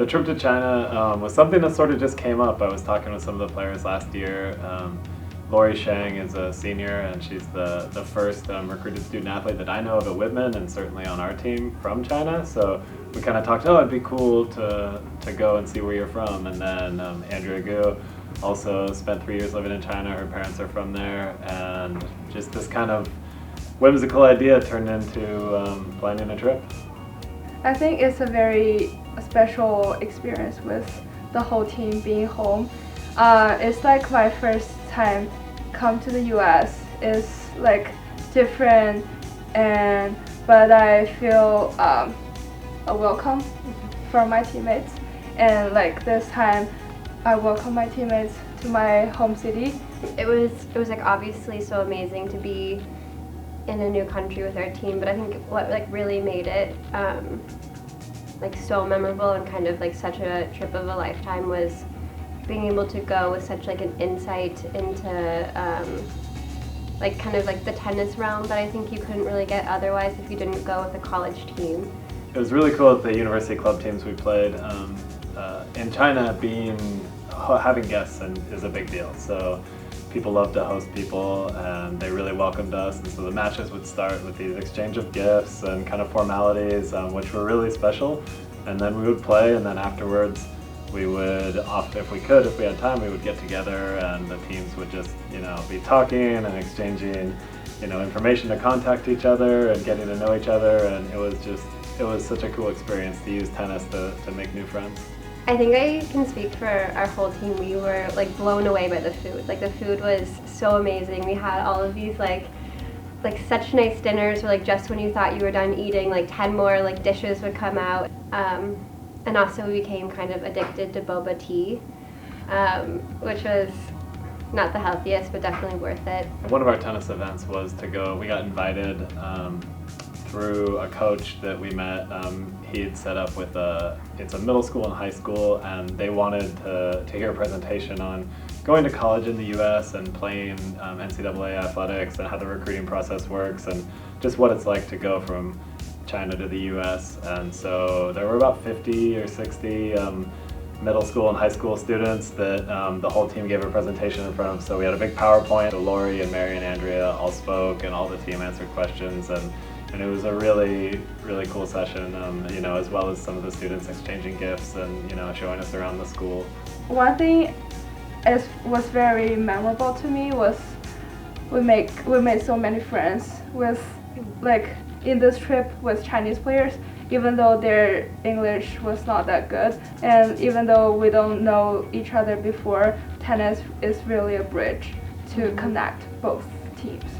trip to China was something that sort of just came up. I was talking with some of the players last year. Sheng is a senior, and she's the first recruited student athlete that I know of at Whitman, and certainly on our team from China. So we kind of talked, it'd be cool to go and see where you're from. And then Andrea Gu also spent 3 years living in China. Her parents are from there, and just this kind of whimsical idea turned into planning a trip. I think it's a very special experience with the whole team being home. It's like my first time come to the US. It's like different, but I feel a welcome from my teammates, and like this time I welcome my teammates to my home city. It was like obviously so amazing to be in a new country with our team, but I think what like really made it like so memorable and kind of like such a trip of a lifetime was being able to go with such like an insight into like kind of like the tennis realm that I think you couldn't really get otherwise if you didn't go with a college team. It was really cool at the university club teams we played. In China, having guests is a big deal. So people love to host people, and they really welcomed us. And so the matches would start with these exchange of gifts and kind of formalities, which were really special. And then we would play, and then afterwards, we would, if we had time, we would get together, and the teams would just, be talking and exchanging, information to contact each other and getting to know each other. And it was such a cool experience to use tennis to make new friends. I think I can speak for our whole team. We were like blown away by the food. Like the food was so amazing. We had all of these like such nice dinners where like just when you thought you were done eating, like 10 more like dishes would come out. And also we became kind of addicted to boba tea, which was not the healthiest, but definitely worth it. One of our tennis events was we got invited through a coach that we met. He had set up with it's a middle school and high school, and they wanted to hear a presentation on going to college in the US and playing NCAA athletics and how the recruiting process works and just what it's like to go from China to the US. And so there were about 50 or 60 middle school and high school students that the whole team gave a presentation in front of. So we had a big PowerPoint. So Lori and Mary and Andrea all spoke, and all the team answered questions, and it was a really, really cool session, as well as some of the students exchanging gifts and, showing us around the school. One thing was very memorable to me was we made so many friends with, like, in this trip with Chinese players, even though their English was not that good, and even though we don't know each other before, tennis is really a bridge to connect both teams.